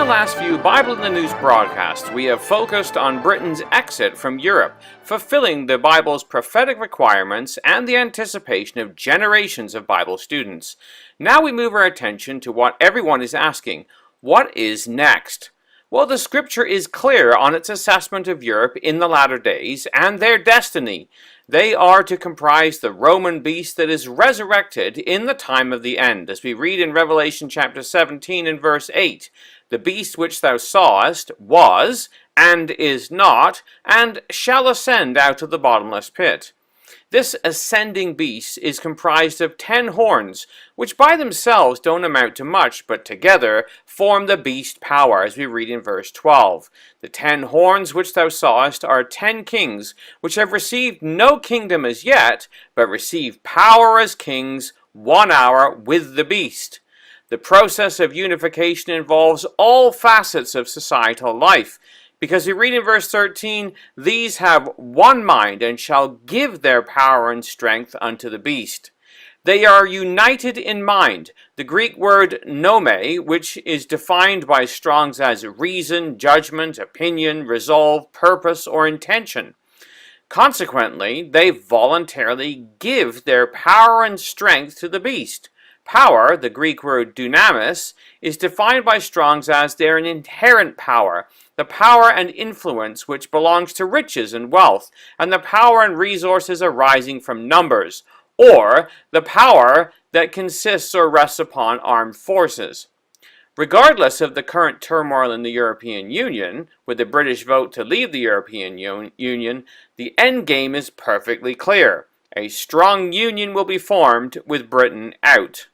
the last few Bible in the News broadcasts, we have focused on Britain's exit from Europe, fulfilling the Bible's prophetic requirements and the anticipation of generations of Bible students. Now we move our attention to what everyone is asking: what is next? Well, the scripture is clear on its assessment of Europe in the latter days and their destiny. They are to comprise the Roman beast that is resurrected in the time of the end, as we read in Revelation chapter 17 and verse 8. The beast which thou sawest was, and is not, and shall ascend out of the bottomless pit. This ascending beast is comprised of 10 horns, which by themselves don't amount to much, but together form the beast power, as we read in verse 12. The 10 horns which thou sawest are 10 kings, which have received no kingdom as yet, but receive power as kings 1 hour with the beast. The process of unification involves all facets of societal life, because we read in verse 13, these have one mind and shall give their power and strength unto the beast. They are united in mind. The Greek word nome, which is defined by Strong's as reason, judgment, opinion, resolve, purpose, or intention. Consequently, they voluntarily give their power and strength to the beast. Power, the Greek word dunamis, is defined by Strong's as their inherent power, the power and influence which belongs to riches and wealth, and the power and resources arising from numbers, or the power that consists or rests upon armed forces. Regardless of the current turmoil in the European Union, with the British vote to leave the European Union, the end game is perfectly clear. A strong union will be formed with Britain out.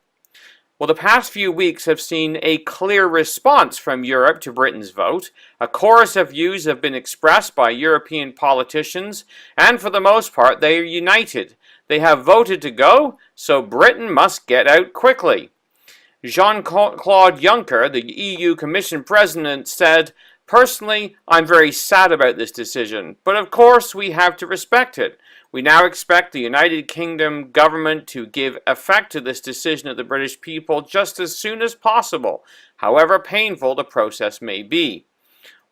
Well, the past few weeks have seen a clear response from Europe to Britain's vote. A chorus of views have been expressed by European politicians, and for the most part they are united. They have voted to go, so Britain must get out quickly. Jean-Claude Juncker, the EU Commission President, said, "Personally, I'm very sad about this decision, but of course we have to respect it. We now expect the United Kingdom government to give effect to this decision of the British people just as soon as possible, however painful the process may be."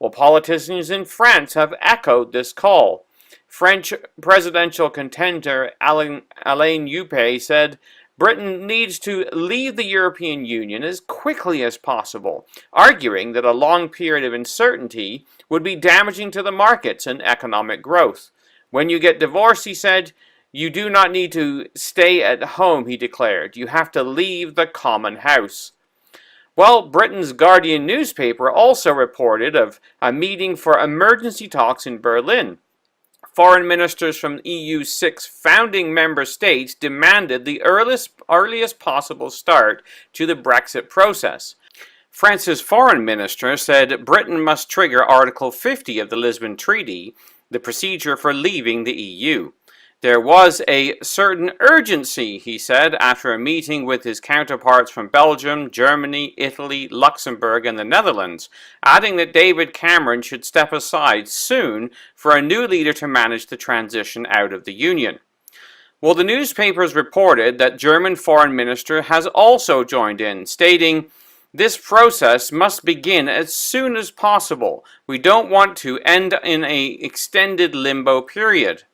Well, politicians in France have echoed this call. French presidential contender Alain Juppé said, Britain needs to leave the European Union as quickly as possible, arguing that a long period of uncertainty would be damaging to the markets and economic growth. When you get divorced, he said, you do not need to stay at home, he declared. You have to leave the common house. Well, Britain's Guardian newspaper also reported of a meeting for emergency talks in Berlin. Foreign ministers from EU's 6 founding member states demanded the earliest possible start to the Brexit process. France's foreign minister said Britain must trigger Article 50 of the Lisbon Treaty, the procedure for leaving the EU. There was a certain urgency, he said, after a meeting with his counterparts from Belgium, Germany, Italy, Luxembourg, and the Netherlands, adding that David Cameron should step aside soon for a new leader to manage the transition out of the Union. Well, the newspapers reported that German Foreign Minister has also joined in, stating, this process must begin as soon as possible. We don't want to end in an extended limbo period.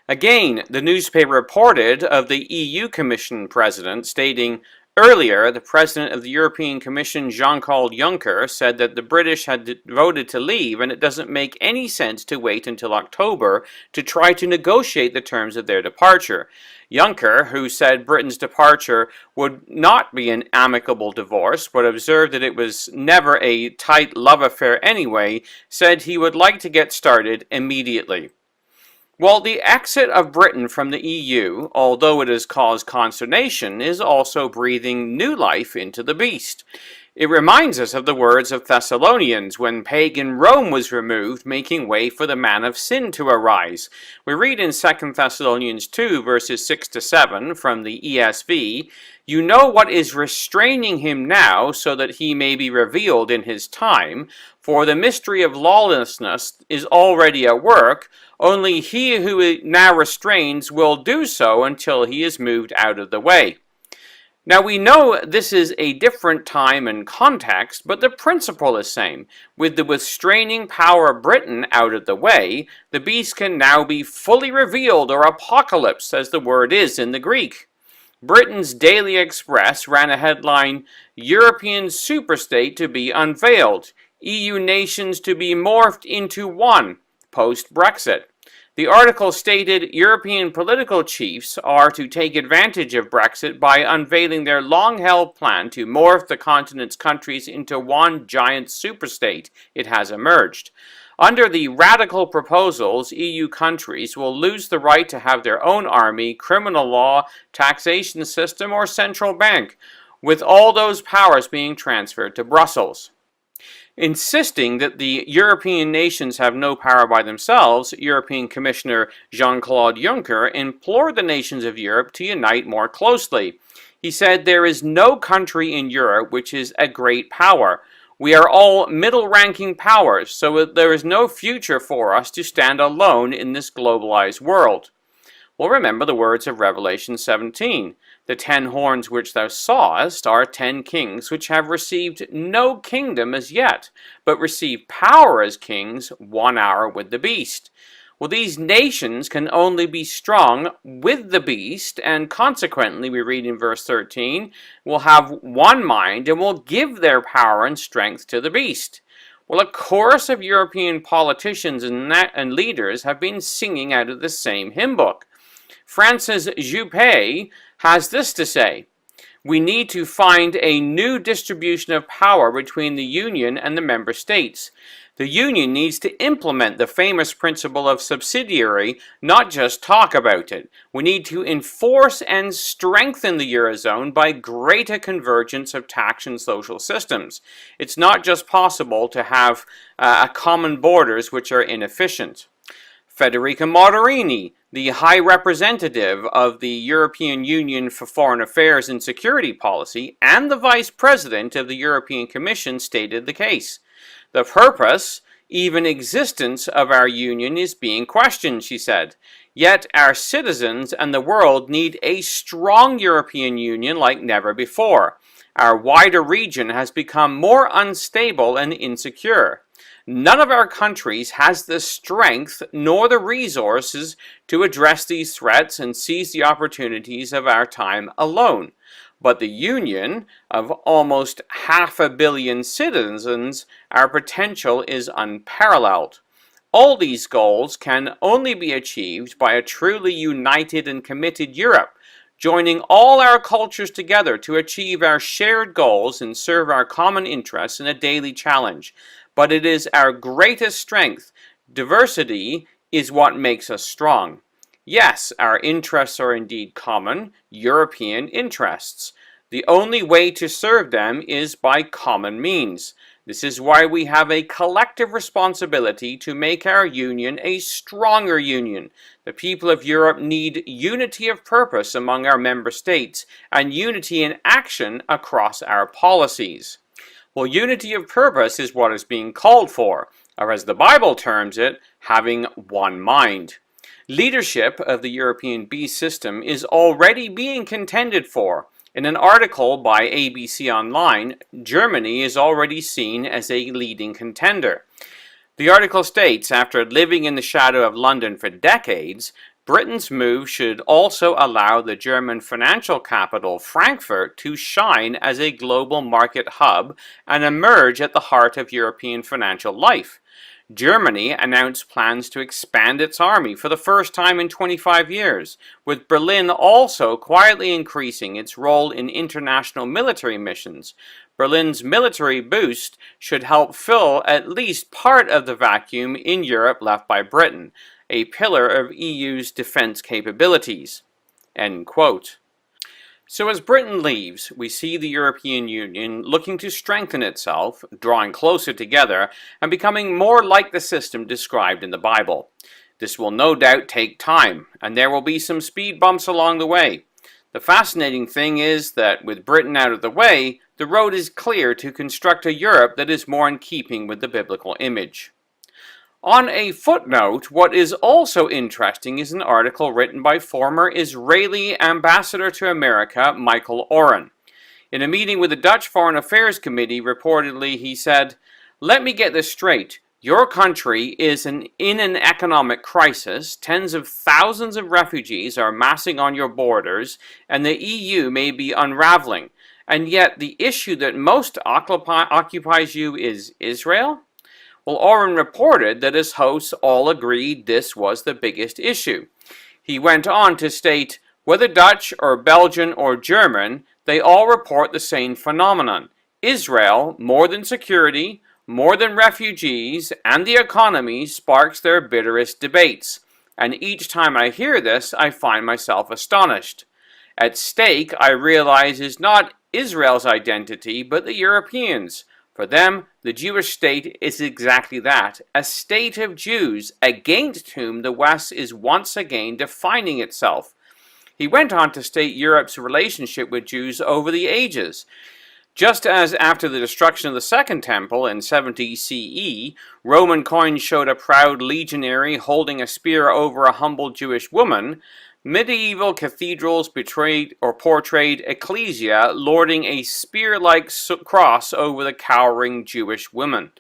Again, the newspaper reported of the EU Commission President stating, earlier, the President of the European Commission, Jean-Claude Juncker, said that the British had voted to leave and it doesn't make any sense to wait until October to try to negotiate the terms of their departure. Juncker, who said Britain's departure would not be an amicable divorce, but observed that it was never a tight love affair anyway, said he would like to get started immediately. Well, the exit of Britain from the EU, although it has caused consternation, is also breathing new life into the beast. It reminds us of the words of Thessalonians when pagan Rome was removed, making way for the man of sin to arise. We read in 2 Thessalonians 2, verses 6 to 7 from the ESV, you know what is restraining him now, so that he may be revealed in his time, for the mystery of lawlessness is already at work, only he who now restrains will do so until he is moved out of the way. Now we know this is a different time and context, but the principle is same. With the restraining power of Britain out of the way, the beast can now be fully revealed, or apocalypse as the word is in the Greek. Britain's Daily Express ran a headline, European superstate to be unveiled, EU nations to be morphed into one, post-Brexit. The article stated European political chiefs are to take advantage of Brexit by unveiling their long-held plan to morph the continent's countries into one giant superstate. It has emerged. Under the radical proposals, EU countries will lose the right to have their own army, criminal law, taxation system, or central bank, with all those powers being transferred to Brussels. Insisting that the European nations have no power by themselves, European Commissioner Jean-Claude Juncker implored the nations of Europe to unite more closely. He said, "There is no country in Europe which is a great power. We are all middle-ranking powers, so there is no future for us to stand alone in this globalized world." Well, remember the words of Revelation 17. The 10 horns which thou sawest are 10 kings which have received no kingdom as yet, but receive power as kings 1 hour with the beast. Well, these nations can only be strong with the beast, and consequently, we read in verse 13, will have one mind and will give their power and strength to the beast. Well, a chorus of European politicians and leaders have been singing out of the same hymn book. Francis Juppé has this to say, "We need to find a new distribution of power between the Union and the member states. The Union needs to implement the famous principle of subsidiarity, not just talk about it. We need to enforce and strengthen the Eurozone by greater convergence of tax and social systems. It's not just possible to have common borders which are inefficient." Federica Mogherini, the High Representative of the European Union for Foreign Affairs and Security Policy, and the Vice President of the European Commission stated the case. "The purpose, even existence of our union is being questioned," she said. "Yet our citizens and the world need a strong European Union like never before. Our wider region has become more unstable and insecure. None of our countries has the strength nor the resources to address these threats and seize the opportunities of our time alone. But the Union of almost 500 million citizens, our potential is unparalleled. All these goals can only be achieved by a truly united and committed Europe, joining all our cultures together to achieve our shared goals and serve our common interests in a daily challenge. But it is our greatest strength. Diversity is what makes us strong. Yes, our interests are indeed common, European interests. The only way to serve them is by common means. This is why we have a collective responsibility to make our union a stronger union. The people of Europe need unity of purpose among our member states and unity in action across our policies." Well, unity of purpose is what is being called for, or as the Bible terms it, having one mind. Leadership of the European beast system is already being contended for. In an article by ABC Online, Germany is already seen as a leading contender. The article states, after living in the shadow of London for decades, Britain's move should also allow the German financial capital, Frankfurt, to shine as a global market hub and emerge at the heart of European financial life. Germany announced plans to expand its army for the first time in 25 years, with Berlin also quietly increasing its role in international military missions. Berlin's military boost should help fill at least part of the vacuum in Europe left by Britain, a pillar of EU's defense capabilities. End quote. So as Britain leaves, we see the European Union looking to strengthen itself, drawing closer together, and becoming more like the system described in the Bible. This will no doubt take time, and there will be some speed bumps along the way. The fascinating thing is that with Britain out of the way, the road is clear to construct a Europe that is more in keeping with the biblical image. On a footnote, what is also interesting is an article written by former Israeli ambassador to America, Michael Oren. In a meeting with the Dutch Foreign Affairs Committee, reportedly he said, "Let me get this straight. Your country is in an economic crisis, tens of thousands of refugees are massing on your borders, and the EU may be unraveling. And yet the issue that most occupies you is Israel?" Well, Oren reported that his hosts all agreed this was the biggest issue. He went on to state, "Whether Dutch or Belgian or German, they all report the same phenomenon. Israel, more than security, more than refugees, and the economy sparks their bitterest debates. And each time I hear this, I find myself astonished. At stake, I realize, is not Israel's identity, but the Europeans. For them, the Jewish state is exactly that, a state of Jews, against whom the West is once again defining itself." He went on to state Europe's relationship with Jews over the ages. Just as after the destruction of the Second Temple in 70 CE, Roman coins showed a proud legionary holding a spear over a humble Jewish woman, medieval cathedrals portrayed ecclesia lording a spear-like cross over the cowering Jewish women.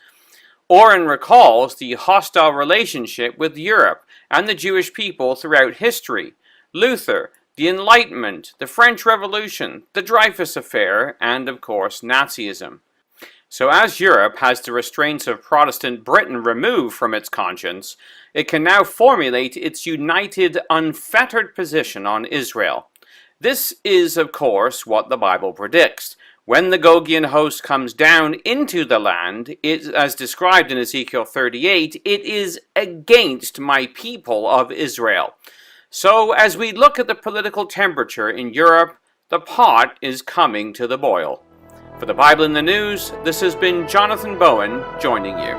Oren recalls the hostile relationship with Europe and the Jewish people throughout history. Luther, the Enlightenment, the French Revolution, the Dreyfus Affair, and of course Nazism. So as Europe has the restraints of Protestant Britain removed from its conscience, it can now formulate its united, unfettered position on Israel. This is, of course, what the Bible predicts. When the Gogian host comes down into the land, as described in Ezekiel 38, it is against my people of Israel. So as we look at the political temperature in Europe, the pot is coming to the boil. For the Bible in the News, this has been Jonathan Bowen joining you.